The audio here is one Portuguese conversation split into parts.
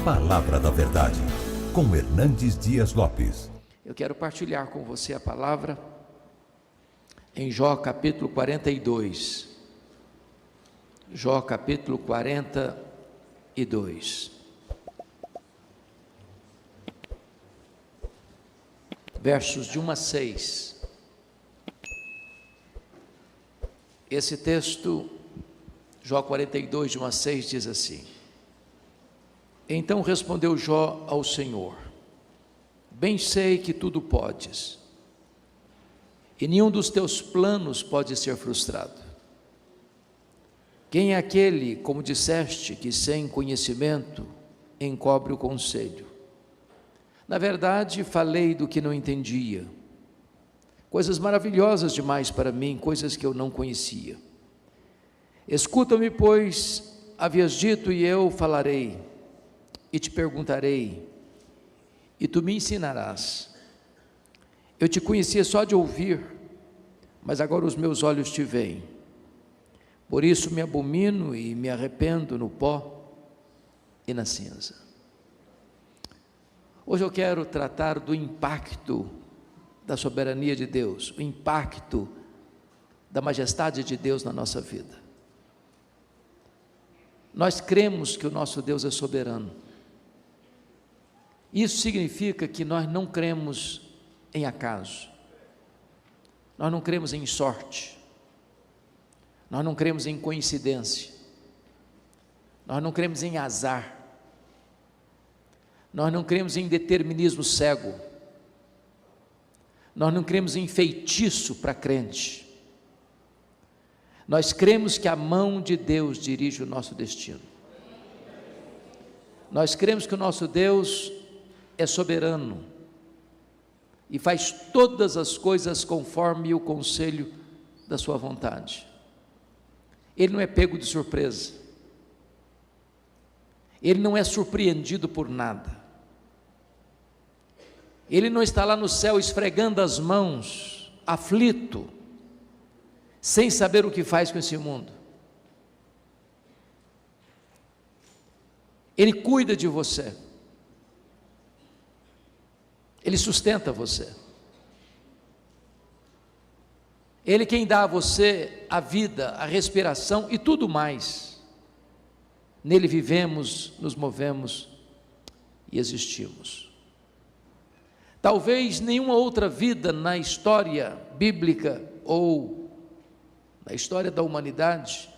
Palavra da Verdade, com Hernandes Dias Lopes. Eu quero partilhar com você a palavra em Jó capítulo 42. Jó capítulo 42. Versos de 1 a 6. Esse texto, Jó 42, de 1 a 6, diz assim: Então respondeu Jó ao Senhor: Bem sei que tudo podes, e nenhum dos teus planos pode ser frustrado. Quem é aquele, como disseste, que sem conhecimento encobre o conselho? Na verdade, falei do que não entendia, coisas maravilhosas demais para mim, coisas que eu não conhecia. Escuta-me, pois, havias dito, e eu falarei, e te perguntarei, e tu me ensinarás. Eu te conhecia só de ouvir, mas agora os meus olhos te veem. Por isso me abomino e me arrependo no pó e na cinza. Hoje eu quero tratar do impacto da soberania de Deus, o impacto da majestade de Deus na nossa vida. Nós cremos que o nosso Deus é soberano. Isso significa que nós não cremos em acaso, nós não cremos em sorte, nós não cremos em coincidência, nós não cremos em azar, nós não cremos em determinismo cego, nós não cremos em feitiço para crente. Nós cremos que a mão de Deus dirige o nosso destino. Nós cremos que o nosso Deus é soberano e faz todas as coisas conforme o conselho da sua vontade. Ele não é pego de surpresa, ele não é surpreendido por nada, ele não está lá no céu esfregando as mãos, aflito, sem saber o que faz com esse mundo. Ele cuida de você, ele sustenta você, ele quem dá a você a vida, a respiração e tudo mais. Nele vivemos, nos movemos e existimos. Talvez nenhuma outra vida na história bíblica ou na história da humanidade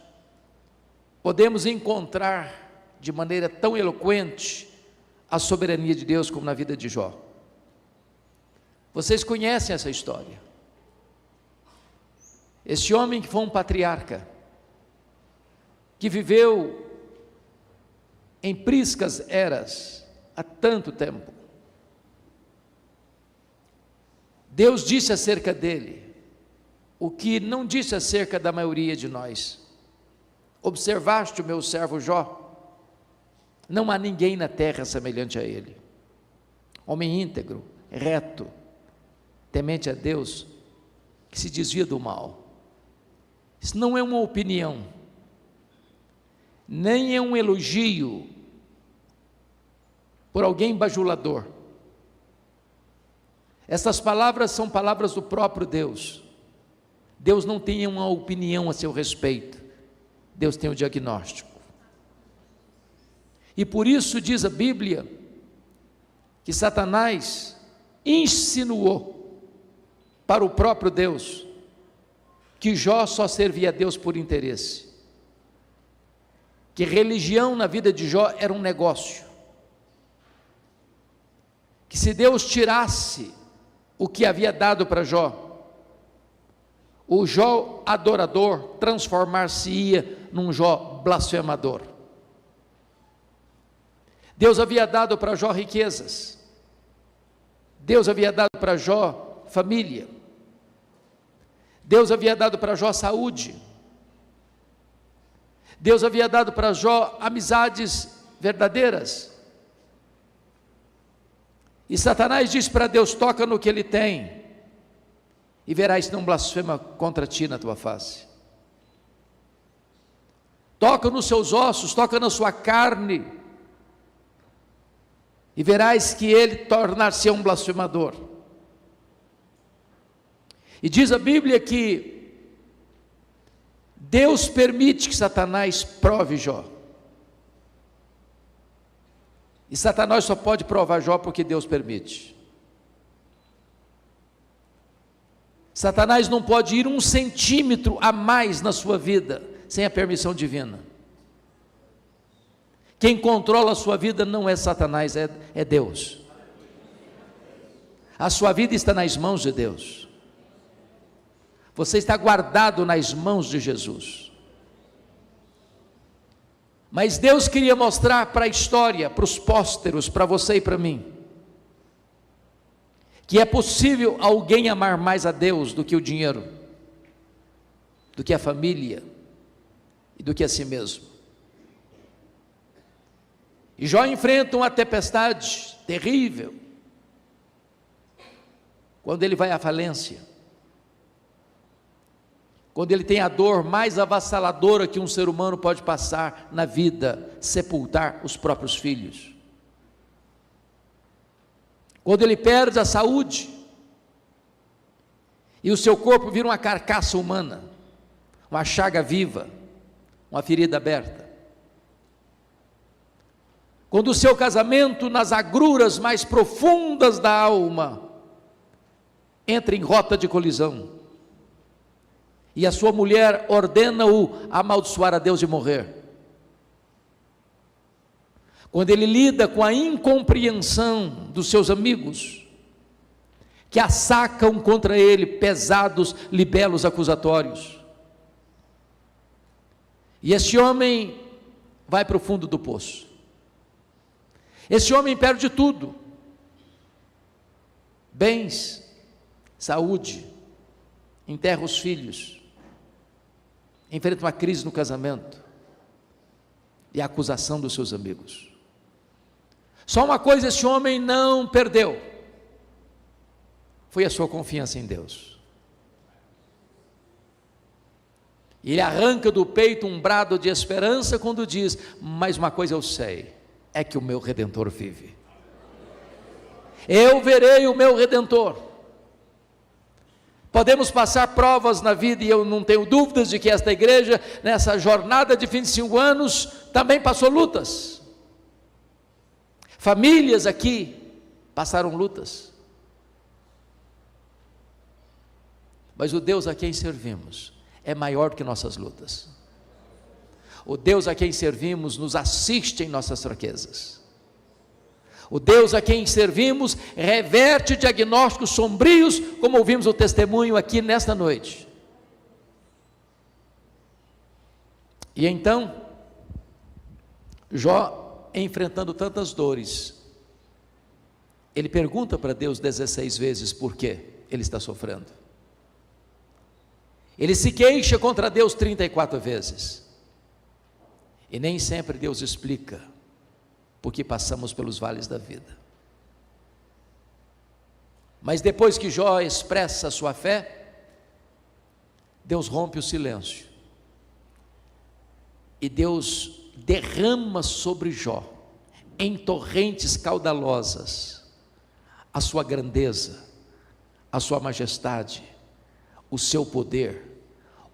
podemos encontrar de maneira tão eloquente a soberania de Deus como na vida de Jó. Vocês conhecem essa história. Esse homem que foi um patriarca, que viveu em priscas eras, há tanto tempo. Deus disse acerca dele o que não disse acerca da maioria de nós. Observaste o meu servo Jó? Não há ninguém na terra semelhante a ele. Homem íntegro, reto, temente a Deus, que se desvia do mal. Isso não é uma opinião, nem é um elogio por alguém bajulador. Essas palavras são palavras do próprio Deus. Deus não tem uma opinião a seu respeito, Deus tem o diagnóstico. E por isso diz a Bíblia que Satanás insinuou para o próprio Deus que Jó só servia a Deus por interesse, que religião na vida de Jó era um negócio, que se Deus tirasse o que havia dado para Jó, o Jó adorador transformar-se-ia num Jó blasfemador. Deus havia dado para Jó riquezas, Deus havia dado para Jó família, Deus havia dado para Jó saúde, Deus havia dado para Jó amizades verdadeiras. E Satanás diz para Deus: toca no que ele tem, e verás se não blasfema contra ti na tua face. Toca nos seus ossos, toca na sua carne, e verás que ele tornar-se um blasfemador. E diz a Bíblia que Deus permite que Satanás prove Jó. E Satanás só pode provar Jó porque Deus permite. Satanás não pode ir 1 centímetro a mais na sua vida sem a permissão divina. Quem controla a sua vida não é Satanás, é Deus. A sua vida está nas mãos de Deus. Você está guardado nas mãos de Jesus. Mas Deus queria mostrar para a história, para os pósteros, para você e para mim, que é possível alguém amar mais a Deus do que o dinheiro, do que a família e do que a si mesmo. E Jó enfrenta uma tempestade terrível, quando ele vai à falência, quando ele tem a dor mais avassaladora que um ser humano pode passar na vida, sepultar os próprios filhos. Quando ele perde a saúde, e o seu corpo vira uma carcaça humana, uma chaga viva, uma ferida aberta. Quando o seu casamento, nas agruras mais profundas da alma, entra em rota de colisão, e a sua mulher ordena-o amaldiçoar a Deus e morrer. Quando ele lida com a incompreensão dos seus amigos, que assacam contra ele pesados libelos acusatórios, e esse homem vai para o fundo do poço. Esse homem perde tudo: bens, saúde, enterra os filhos, enfrenta uma crise no casamento e a acusação dos seus amigos. Só uma coisa esse homem não perdeu: foi a sua confiança em Deus. Ele arranca do peito um brado de esperança quando diz: mas uma coisa eu sei, é que o meu Redentor vive. Eu verei o meu Redentor. Podemos passar provas na vida, e eu não tenho dúvidas de que esta igreja, nessa jornada de 25 anos, também passou lutas. Famílias aqui passaram lutas. Mas o Deus a quem servimos é maior do que nossas lutas. O Deus a quem servimos nos assiste em nossas fraquezas. O Deus a quem servimos reverte diagnósticos sombrios, como ouvimos o testemunho aqui nesta noite. E então, Jó, enfrentando tantas dores, ele pergunta para Deus 16 vezes por que ele está sofrendo. Ele se queixa contra Deus 34 vezes. E nem sempre Deus explica porque passamos pelos vales da vida. Mas depois que Jó expressa a sua fé, Deus rompe o silêncio. E Deus derrama sobre Jó, em torrentes caudalosas, a sua grandeza, a sua majestade, o seu poder,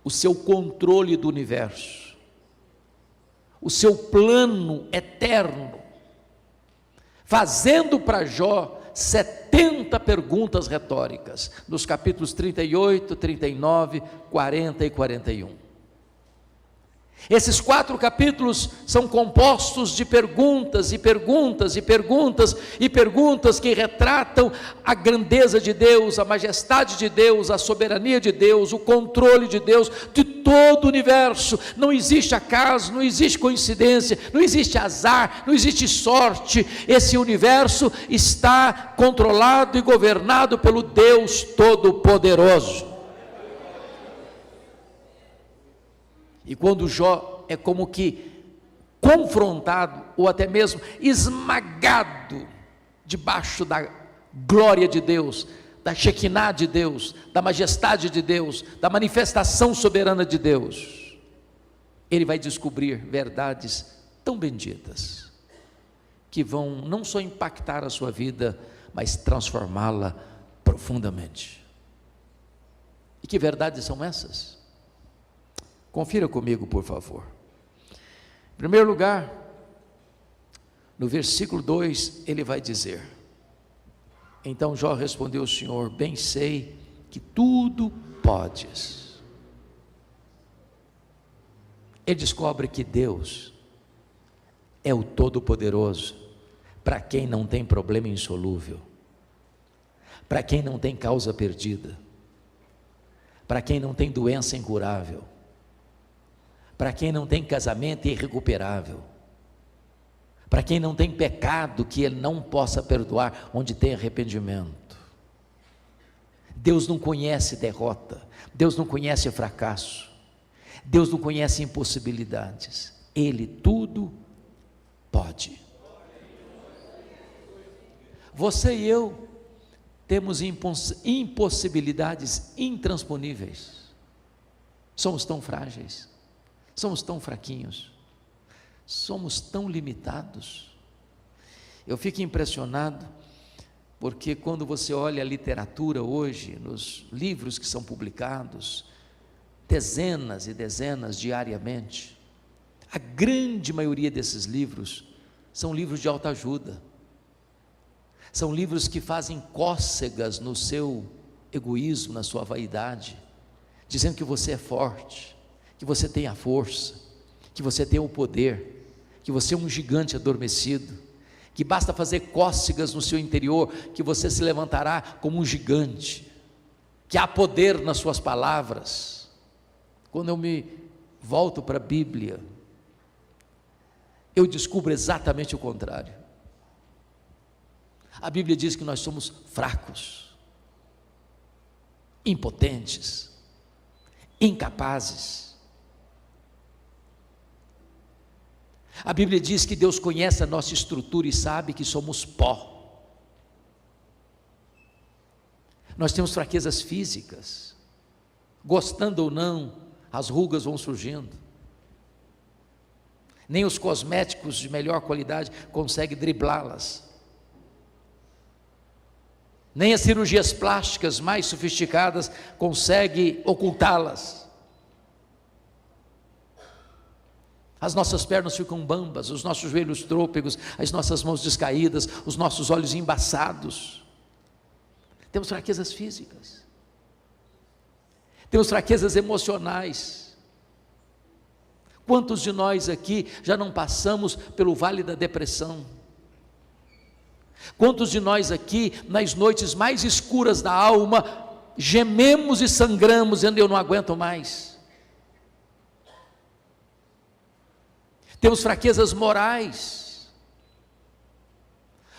o seu controle do universo, o seu plano eterno, fazendo para Jó 70 perguntas retóricas, nos capítulos 38, 39, 40 e 41. Esses 4 capítulos são compostos de perguntas e perguntas e perguntas e perguntas que retratam a grandeza de Deus, a majestade de Deus, a soberania de Deus, o controle de Deus de todo o universo. Não existe acaso, não existe coincidência, não existe azar, não existe sorte. Esse universo está controlado e governado pelo Deus Todo-Poderoso. E quando Jó é como que confrontado, ou até mesmo esmagado, debaixo da glória de Deus, da Shekinah de Deus, da majestade de Deus, da manifestação soberana de Deus, ele vai descobrir verdades tão benditas, que vão não só impactar a sua vida, mas transformá-la profundamente. E que verdades são essas? Confira comigo, por favor. Em primeiro lugar, no versículo 2, ele vai dizer: então Jó respondeu ao Senhor: bem sei que tudo podes. Ele descobre que Deus é o Todo-Poderoso, para quem não tem problema insolúvel, para quem não tem causa perdida, para quem não tem doença incurável, para quem não tem casamento irrecuperável, para quem não tem pecado que Ele não possa perdoar, onde tem arrependimento. Deus não conhece derrota, Deus não conhece fracasso, Deus não conhece impossibilidades, Ele tudo pode. Você e eu temos impossibilidades intransponíveis, somos tão frágeis, somos tão fraquinhos, somos tão limitados. Eu fico impressionado, porque quando você olha a literatura hoje, nos livros que são publicados, dezenas e dezenas diariamente, a grande maioria desses livros são livros de autoajuda, são livros que fazem cócegas no seu egoísmo, na sua vaidade, dizendo que você é forte, que você tem a força, que você tem o poder, que você é um gigante adormecido, que basta fazer cócegas no seu interior, que você se levantará como um gigante, que há poder nas suas palavras. Quando eu me volto para a Bíblia, eu descubro exatamente o contrário. A Bíblia diz que nós somos fracos, impotentes, incapazes. A Bíblia diz que Deus conhece a nossa estrutura e sabe que somos pó. Nós temos fraquezas físicas, gostando ou não, as rugas vão surgindo. Nem os cosméticos de melhor qualidade conseguem driblá-las. Nem as cirurgias plásticas mais sofisticadas conseguem ocultá-las. As nossas pernas ficam bambas, os nossos joelhos trôpegos, as nossas mãos descaídas, os nossos olhos embaçados. Temos fraquezas físicas, temos fraquezas emocionais. Quantos de nós aqui já não passamos pelo vale da depressão? Quantos de nós aqui, nas noites mais escuras da alma, gememos e sangramos, dizendo: eu não aguento mais? Temos fraquezas morais.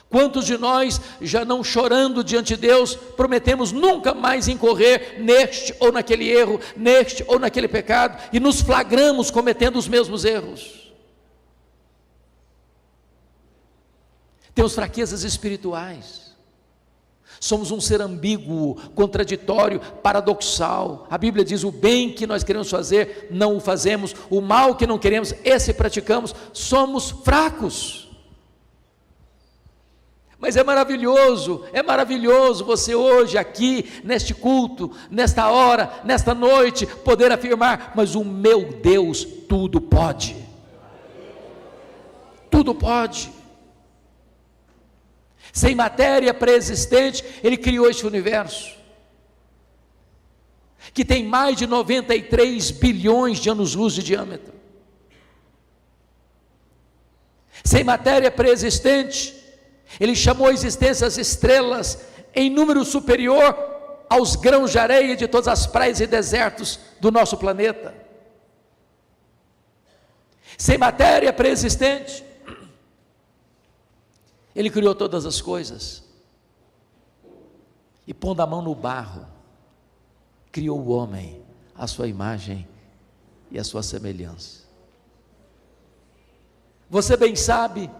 Quantos de nós, já não chorando diante de Deus, prometemos nunca mais incorrer neste ou naquele erro, neste ou naquele pecado, e nos flagramos cometendo os mesmos erros? Temos fraquezas espirituais, somos um ser ambíguo, contraditório, paradoxal. A Bíblia diz: o bem que nós queremos fazer, não o fazemos, o mal que não queremos, esse praticamos. Somos fracos, mas é maravilhoso você hoje aqui, neste culto, nesta hora, nesta noite, poder afirmar: mas o meu Deus tudo pode, tudo pode. Sem matéria pré-existente, Ele criou este universo, que tem mais de 93 bilhões de anos-luz de diâmetro. Sem matéria pré-existente, Ele chamou a existência as estrelas em número superior aos grãos de areia de todas as praias e desertos do nosso planeta. Sem matéria pré-existente, Ele criou todas as coisas, e pondo a mão no barro, criou o homem à sua imagem e à sua semelhança. Você bem sabe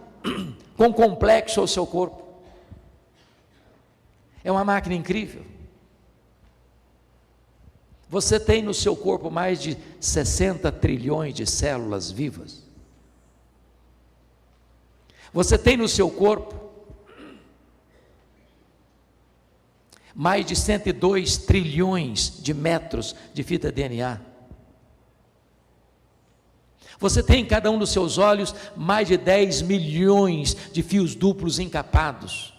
quão complexo é o seu corpo. É uma máquina incrível. Você tem no seu corpo mais de 60 trilhões de células vivas. Você tem no seu corpo mais de 102 trilhões de metros de fita DNA. Você tem em cada um dos seus olhos mais de 10 milhões de fios duplos encapados.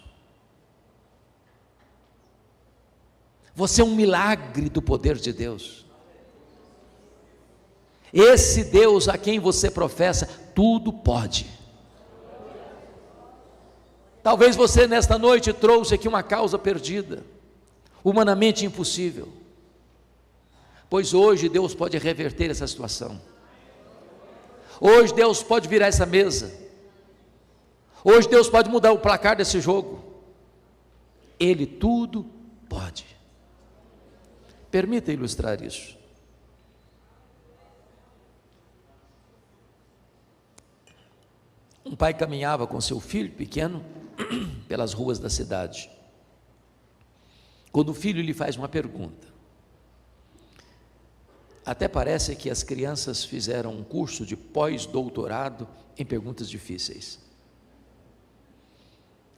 Você é um milagre do poder de Deus. Esse Deus a quem você professa, tudo pode. Talvez você nesta noite trouxe aqui uma causa perdida, humanamente impossível, pois hoje Deus pode reverter essa situação. Hoje Deus pode virar essa mesa. Hoje Deus pode mudar o placar desse jogo. Ele tudo pode. Permita ilustrar isso. Um pai caminhava com seu filho pequeno pelas ruas da cidade, quando o filho lhe faz uma pergunta. Até parece que as crianças fizeram um curso de pós-doutorado em perguntas difíceis.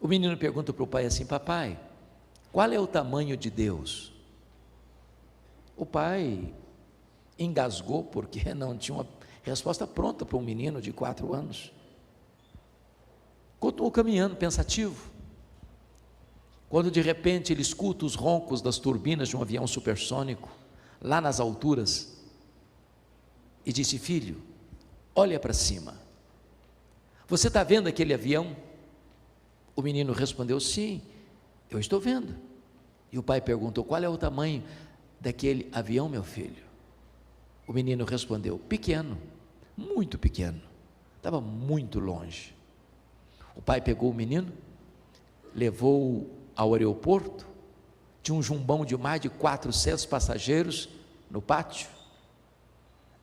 O menino pergunta para o pai assim: papai, qual é o tamanho de Deus? O pai engasgou porque não tinha uma resposta pronta para um menino de 4 anos. Continuou caminhando pensativo, quando de repente ele escuta os roncos das turbinas de um avião supersônico, lá nas alturas, e disse: filho, olha para cima, você está vendo aquele avião? O menino respondeu: sim, eu estou vendo. E o pai perguntou: qual é o tamanho daquele avião, meu filho? O menino respondeu: pequeno, muito pequeno, estava muito longe. O pai pegou o menino, levou-o ao aeroporto, tinha um jumbão de mais de 400 passageiros no pátio.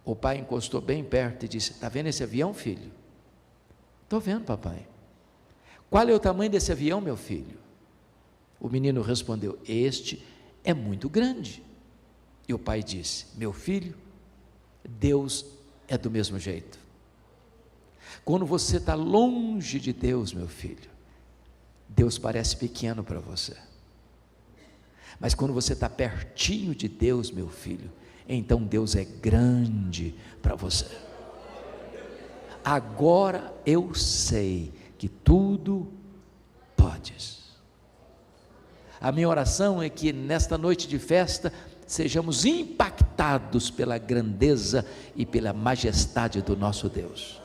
O pai encostou bem perto e disse: está vendo esse avião, filho? Estou vendo, papai. Qual é o tamanho desse avião, meu filho? O menino respondeu: este é muito grande. E o pai disse: meu filho, Deus é do mesmo jeito. Quando você está longe de Deus, meu filho, Deus parece pequeno para você. Mas quando você está pertinho de Deus, meu filho, então Deus é grande para você. Agora eu sei que tudo podes. A minha oração é que nesta noite de festa sejamos impactados pela grandeza e pela majestade do nosso Deus.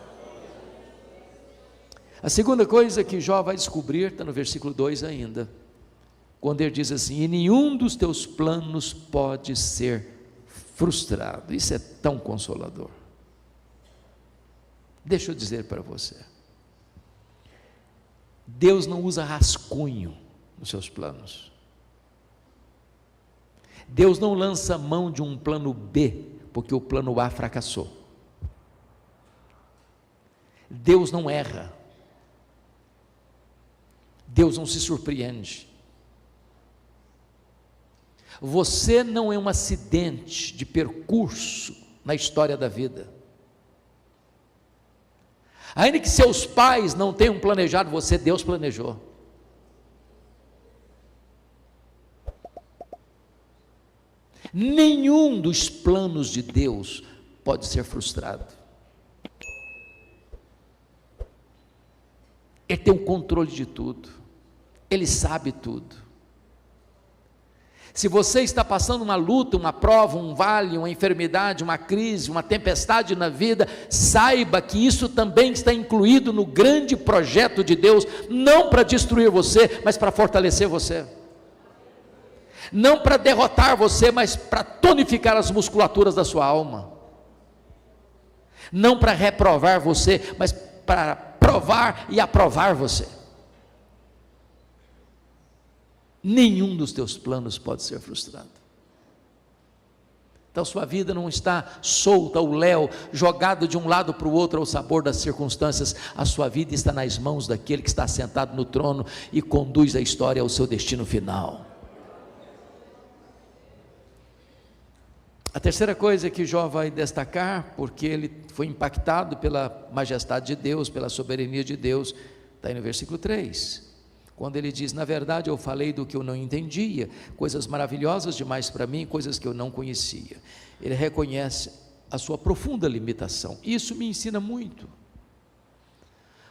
A segunda coisa que Jó vai descobrir está no versículo 2 ainda, quando ele diz assim: e nenhum dos teus planos pode ser frustrado. Isso é tão consolador. Deixa eu dizer para você, Deus não usa rascunho nos seus planos. Deus não lança mão de um plano B, porque o plano A fracassou. Deus não erra. Deus não se surpreende. Você não é um acidente de percurso na história da vida. Ainda que seus pais não tenham planejado você, Deus planejou. Nenhum dos planos de Deus pode ser frustrado. Ele tem o controle de tudo, Ele sabe tudo. Se você está passando uma luta, uma prova, um vale, uma enfermidade, uma crise, uma tempestade na vida, saiba que isso também está incluído no grande projeto de Deus, não para destruir você, mas para fortalecer você. Não para derrotar você, mas para tonificar as musculaturas da sua alma. Não para reprovar você, mas para provar e aprovar você. Nenhum dos teus planos pode ser frustrado. Então sua vida não está solta, o léu, jogado de um lado para o outro ao sabor das circunstâncias. A sua vida está nas mãos daquele que está sentado no trono e conduz a história ao seu destino final. A terceira coisa que Jó vai destacar, porque ele foi impactado pela majestade de Deus, pela soberania de Deus, Está aí no versículo 3, quando ele diz: na verdade eu falei do que eu não entendia, coisas maravilhosas demais para mim, coisas que eu não conhecia. Ele reconhece a sua profunda limitação. Isso me ensina muito,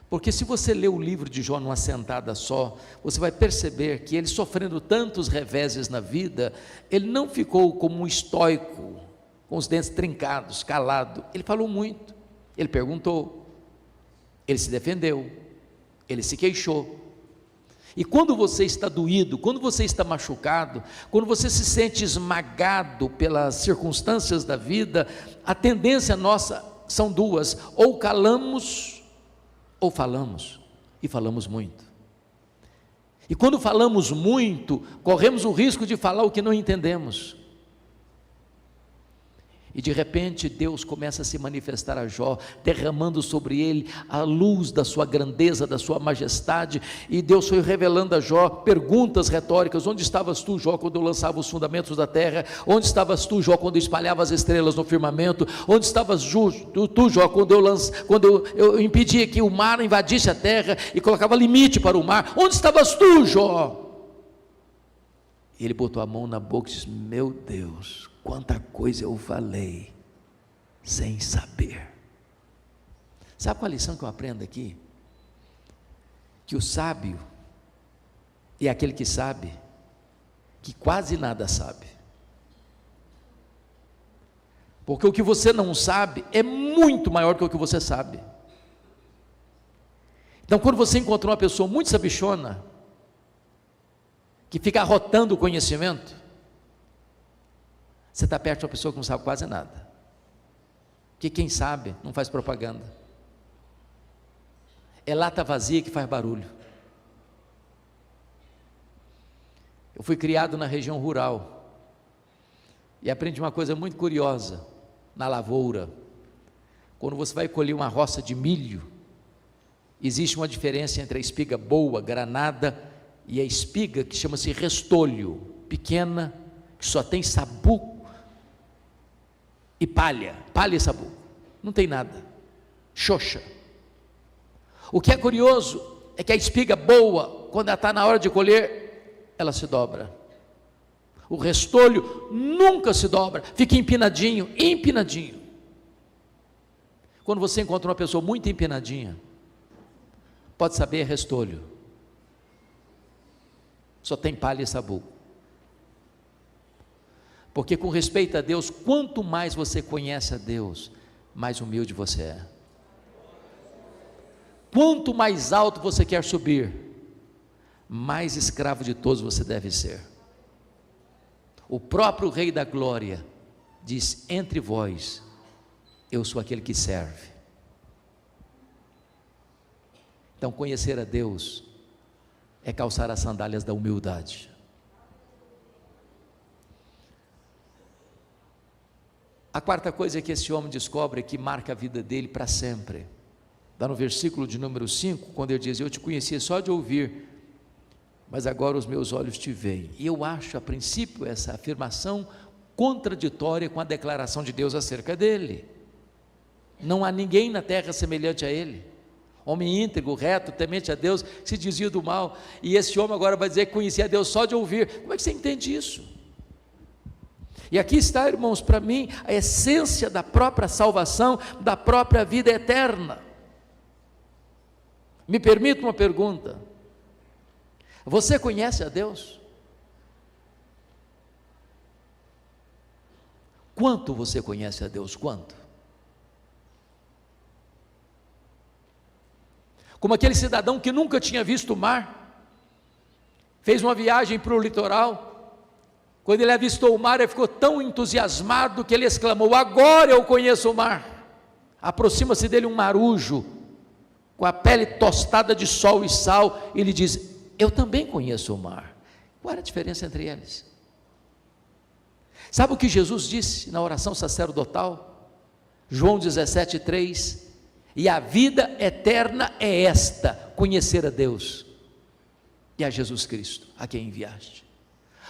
porque se você ler o livro de Jó numa sentada só, você vai perceber que ele, sofrendo tantos reveses na vida, ele não ficou como um estoico, com os dentes trincados, calado. Ele falou muito, ele perguntou, ele se defendeu, ele se queixou. E quando você está doído, quando você está machucado, quando você se sente esmagado pelas circunstâncias da vida, a tendência nossa são duas: ou calamos ou falamos, e falamos muito. E quando falamos muito, corremos o risco de falar o que não entendemos. E de repente Deus começa a se manifestar a Jó, derramando sobre ele a luz da sua grandeza, da sua majestade. E Deus foi revelando a Jó perguntas retóricas: onde estavas tu, Jó, quando eu lançava os fundamentos da terra? Onde estavas tu, Jó, quando eu espalhava as estrelas no firmamento? Onde estavas tu, Jó, quando eu impedia que o mar invadisse a terra e colocava limite para o mar? Onde estavas tu, Jó? E ele botou a mão na boca e disse: meu Deus, quanta coisa eu falei sem saber. Sabe qual a lição que eu aprendo aqui? Que o sábio é aquele que sabe que quase nada sabe, porque o que você não sabe é muito maior que o que você sabe. Então, quando você encontra uma pessoa muito sabichona, que fica arrotando o conhecimento, você está perto de uma pessoa que não sabe quase nada, que quem sabe não faz propaganda, é lata vazia que faz barulho. Eu fui criado na região rural, e aprendi uma coisa muito curiosa, na lavoura, quando você vai colher uma roça de milho, existe uma diferença entre a espiga boa, granada, e a espiga que chama-se restolho, pequena, que só tem sabugo e palha e sabugo, não tem nada, xoxa. O que é curioso é que a espiga boa, quando ela está na hora de colher, ela se dobra. O restolho nunca se dobra, fica empinadinho. Quando você encontra uma pessoa muito empinadinha, pode saber, é restolho, só tem palha e sabugo. Porque, com respeito a Deus, quanto mais você conhece a Deus, mais humilde você é. Quanto mais alto você quer subir, mais escravo de todos você deve ser. O próprio Rei da Glória diz: entre vós, eu sou aquele que serve. Então, conhecer a Deus é calçar as sandálias da humildade. A quarta coisa que esse homem descobre, que marca a vida dele para sempre, está no versículo de número 5, quando ele diz: eu te conhecia só de ouvir, mas agora os meus olhos te veem. E eu acho, a princípio, essa afirmação contraditória com a declaração de Deus acerca dele. Não há ninguém na terra semelhante a ele, homem íntegro, reto, temente a Deus, que se desvia do mal. E esse homem agora vai dizer que conhecia a Deus só de ouvir. Como é que você entende isso? E aqui está, irmãos, para mim, a essência da própria salvação, da própria vida eterna. Me permita uma pergunta: você conhece a Deus? Quanto você conhece a Deus? Quanto? Como aquele cidadão que nunca tinha visto o mar, fez uma viagem para o litoral. Quando ele avistou o mar, ele ficou tão entusiasmado que ele exclamou: agora eu conheço o mar. Aproxima-se dele um marujo, com a pele tostada de sol e sal, e ele diz: eu também conheço o mar. Qual era a diferença entre eles? Sabe o que Jesus disse na oração sacerdotal? João 17,3: e a vida eterna é esta, conhecer a Deus e a Jesus Cristo, a quem enviaste.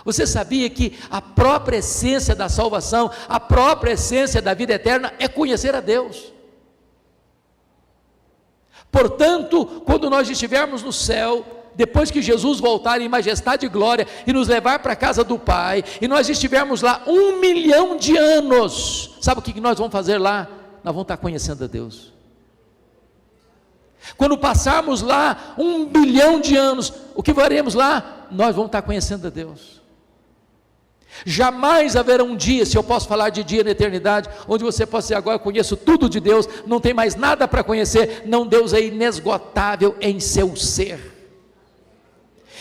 Você sabia que a própria essência da salvação, a própria essência da vida eterna é conhecer a Deus? Portanto, quando nós estivermos no céu, depois que Jesus voltar em majestade e glória e nos levar para a casa do Pai, e nós estivermos lá 1 milhão de anos, sabe o que nós vamos fazer lá? Nós vamos estar conhecendo a Deus. Quando passarmos lá 1 bilhão de anos, o que faremos lá? Nós vamos estar conhecendo a Deus. Jamais haverá um dia, se eu posso falar de dia na eternidade, onde você possa dizer, agora eu conheço tudo de Deus, não tem mais nada para conhecer. Não, Deus é inesgotável em seu ser.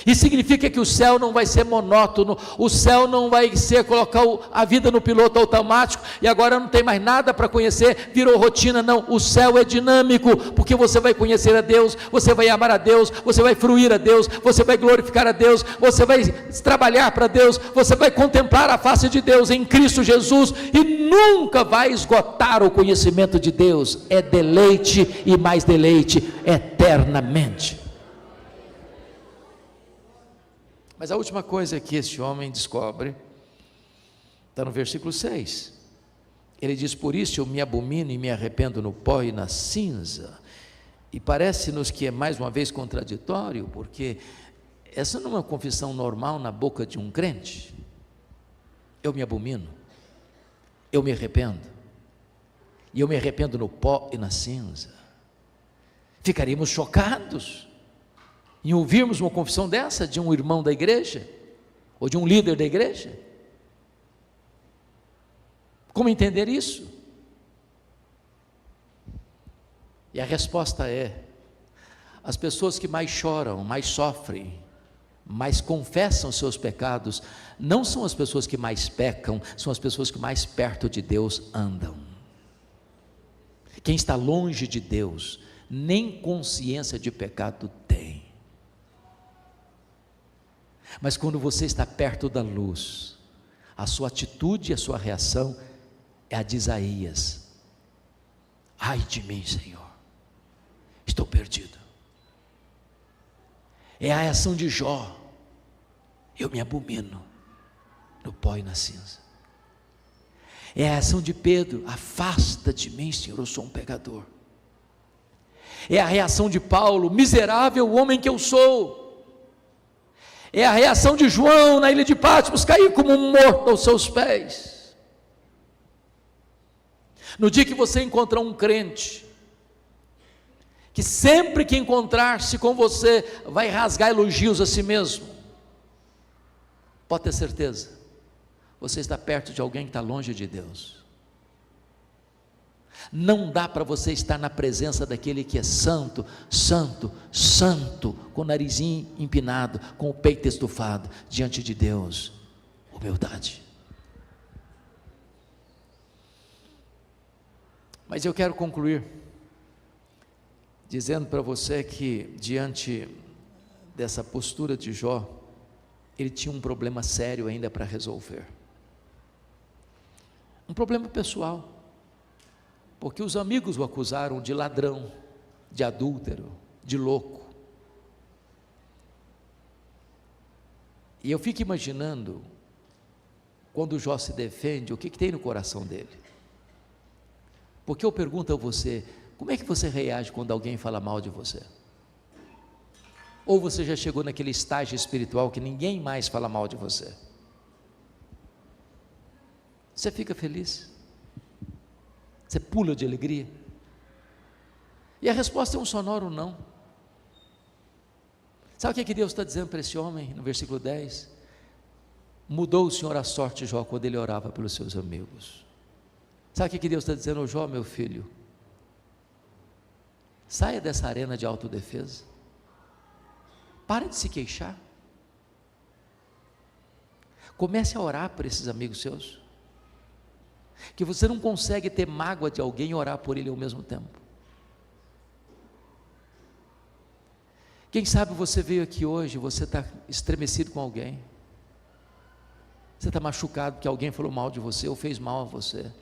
E significa que o céu não vai ser monótono, o céu não vai ser colocar a vida no piloto automático, e agora não tem mais nada para conhecer, virou rotina. Não, o céu é dinâmico, porque você vai conhecer a Deus, você vai amar a Deus, você vai fruir a Deus, você vai glorificar a Deus, você vai trabalhar para Deus, você vai contemplar a face de Deus em Cristo Jesus, e nunca vai esgotar o conhecimento de Deus. É deleite e mais deleite eternamente. Mas a última coisa que este homem descobre, está no versículo 6, ele diz, por isso eu me abomino e me arrependo no pó e na cinza, e parece-nos que é mais uma vez contraditório, porque essa não é uma confissão normal na boca de um crente. Eu me abomino, eu me arrependo, e eu me arrependo no pó e na cinza. Ficaríamos chocados em ouvirmos uma confissão dessa de um irmão da igreja, ou de um líder da igreja. Como entender isso? E a resposta é: as pessoas que mais choram, mais sofrem, mais confessam seus pecados, não são as pessoas que mais pecam, são as pessoas que mais perto de Deus andam. Quem está longe de Deus, nem consciência de pecado tem. Mas quando você está perto da luz, a sua atitude e a sua reação é a de Isaías: ai de mim, Senhor, estou perdido. É a reação de Jó: eu me abomino no pó e na cinza. É a reação de Pedro: afasta de mim, Senhor, eu sou um pecador. É a reação de Paulo: miserável homem que eu sou. É a reação de João na ilha de Patmos: cair como um morto aos seus pés. No dia que você encontrar um crente, que sempre que encontrar-se com você, vai rasgar elogios a si mesmo, pode ter certeza, você está perto de alguém que está longe de Deus. Não dá para você estar na presença daquele que é santo, santo, santo, com o narizinho empinado, com o peito estufado, diante de Deus. Humildade. Mas eu quero concluir dizendo para você que, diante dessa postura de Jó, ele tinha um problema sério ainda para resolver. Um problema pessoal. Porque os amigos o acusaram de ladrão, de adúltero, de louco. E eu fico imaginando, quando Jó se defende, o que tem no coração dele. Porque eu pergunto a você, como é que você reage quando alguém fala mal de você? Ou você já chegou naquele estágio espiritual que ninguém mais fala mal de você? Você fica feliz? Você pula de alegria? E a resposta é um sonoro não. Sabe o que Deus está dizendo para esse homem no versículo 10? Mudou o Senhor a sorte de Jó quando ele orava pelos seus amigos. Sabe o que Deus está dizendo? Jó, meu filho, saia dessa arena de autodefesa, pare de se queixar, comece a orar por esses amigos seus, que você não consegue ter mágoa de alguém e orar por ele ao mesmo tempo. Quem sabe você veio aqui hoje, você está estremecido com alguém, você está machucado porque alguém falou mal de você ou fez mal a você.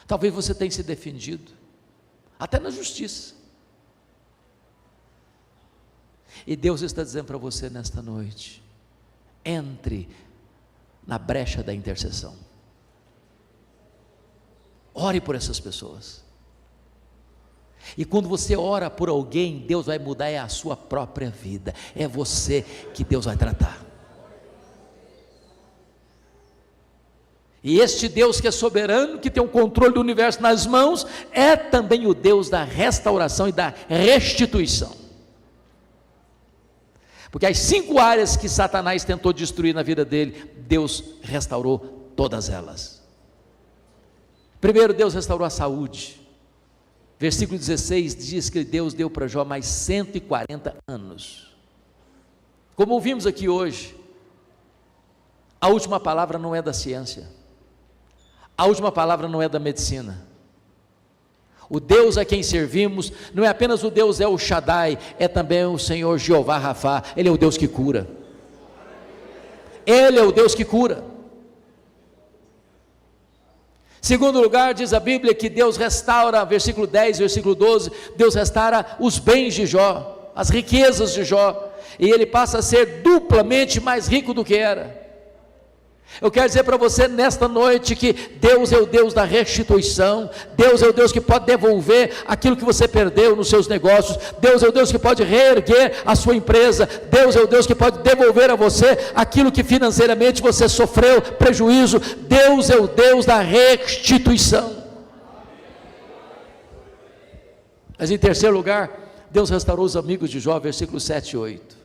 Talvez você tenha se defendido, até na justiça. E Deus está dizendo para você nesta noite: entre na brecha da intercessão. Ore por essas pessoas. E quando você ora por alguém, Deus vai mudar a sua própria vida. É você que Deus vai tratar. E este Deus que é soberano, que tem o controle do universo nas mãos, é também o Deus da restauração e da restituição. Porque as 5 áreas que Satanás tentou destruir na vida dele, Deus restaurou todas elas. Primeiro, Deus restaurou a saúde. Versículo 16 diz que Deus deu para Jó mais 140 anos. Como ouvimos aqui hoje, a última palavra não é da ciência. A última palavra não é da medicina. O Deus a quem servimos não é apenas o Deus El Shaddai, é também o Senhor Jeová Rafá. Ele é o Deus que cura. Ele é o Deus que cura. Segundo lugar, diz a Bíblia que Deus restaura, versículo 10, versículo 12, Deus restaura os bens de Jó, as riquezas de Jó, e ele passa a ser duplamente mais rico do que era. Eu quero dizer para você nesta noite que Deus é o Deus da restituição, Deus é o Deus que pode devolver aquilo que você perdeu nos seus negócios, Deus é o Deus que pode reerguer a sua empresa, Deus é o Deus que pode devolver a você aquilo que financeiramente você sofreu prejuízo, Deus é o Deus da restituição. Mas em terceiro lugar, Deus restaurou os amigos de Jó, versículos 7 e 8.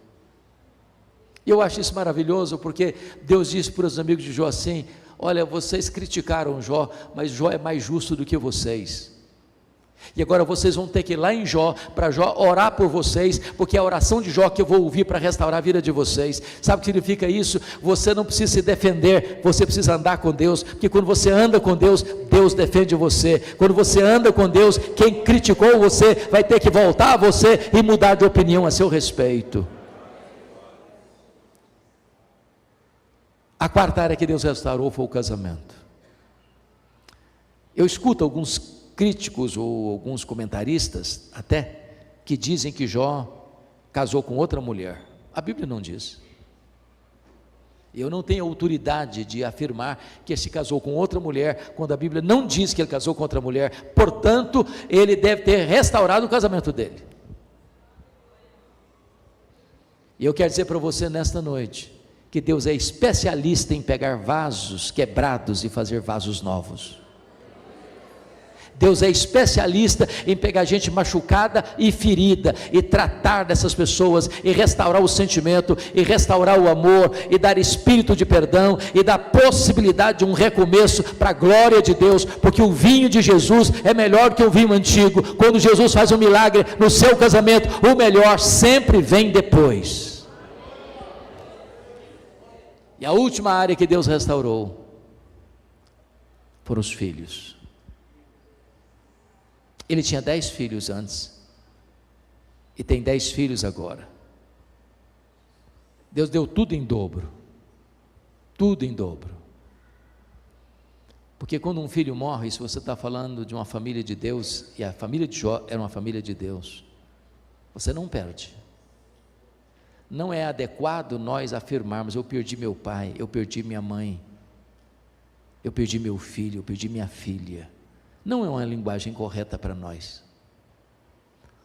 E eu acho isso maravilhoso, porque Deus disse para os amigos de Jó assim: olha, vocês criticaram Jó, mas Jó é mais justo do que vocês, e agora vocês vão ter que ir lá em Jó, para Jó orar por vocês, porque é a oração de Jó que eu vou ouvir para restaurar a vida de vocês. Sabe o que significa isso? Você não precisa se defender, você precisa andar com Deus, porque quando você anda com Deus, Deus defende você. Quando você anda com Deus, quem criticou você vai ter que voltar a você e mudar de opinião a seu respeito. A quarta área que Deus restaurou foi o casamento. Eu escuto alguns críticos ou alguns comentaristas até que dizem que Jó casou com outra mulher. A Bíblia não diz. Eu não tenho autoridade de afirmar que ele se casou com outra mulher, quando a Bíblia não diz que ele casou com outra mulher. Portanto, ele deve ter restaurado o casamento dele. E eu quero dizer para você nesta noite que Deus é especialista em pegar vasos quebrados e fazer vasos novos. Deus é especialista em pegar gente machucada e ferida, e tratar dessas pessoas, e restaurar o sentimento, e restaurar o amor, e dar espírito de perdão, e dar possibilidade de um recomeço para a glória de Deus, porque o vinho de Jesus é melhor que o vinho antigo. Quando Jesus faz um milagre no seu casamento, o melhor sempre vem depois. E a última área que Deus restaurou foram os filhos. Ele tinha 10 filhos antes, e tem 10 filhos agora. Deus deu tudo em dobro, tudo em dobro. Porque quando um filho morre, se você está falando de uma família de Deus, e a família de Jó era uma família de Deus, você não perde. Não é adequado nós afirmarmos: eu perdi meu pai, eu perdi minha mãe, eu perdi meu filho, eu perdi minha filha. Não é uma linguagem correta para nós.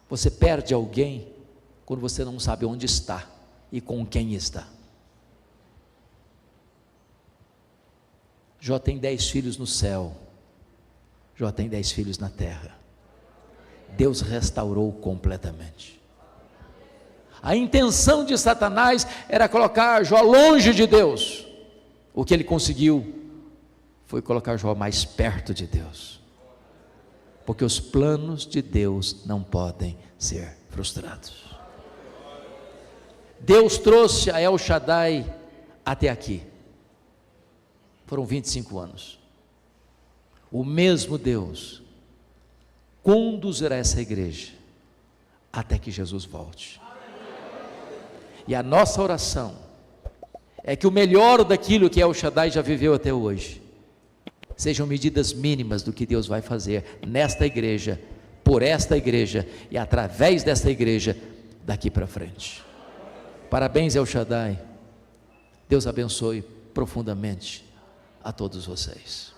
Você perde alguém quando você não sabe onde está e com quem está. Jó tem 10 filhos no céu, Jó tem 10 filhos na terra. Deus restaurou completamente. A intenção de Satanás era colocar Jó longe de Deus. O que ele conseguiu foi colocar Jó mais perto de Deus, porque os planos de Deus não podem ser frustrados. Deus trouxe a El Shaddai até aqui, foram 25 anos. O mesmo Deus conduzirá essa igreja até que Jesus volte. E a nossa oração é que o melhor daquilo que El Shaddai já viveu até hoje sejam medidas mínimas do que Deus vai fazer nesta igreja, por esta igreja e através desta igreja daqui para frente. Parabéns, El Shaddai. Deus abençoe profundamente a todos vocês.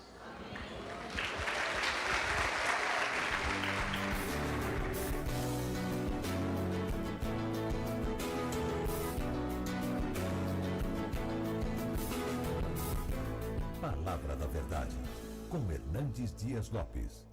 Verdade, com Hernandes Dias Lopes.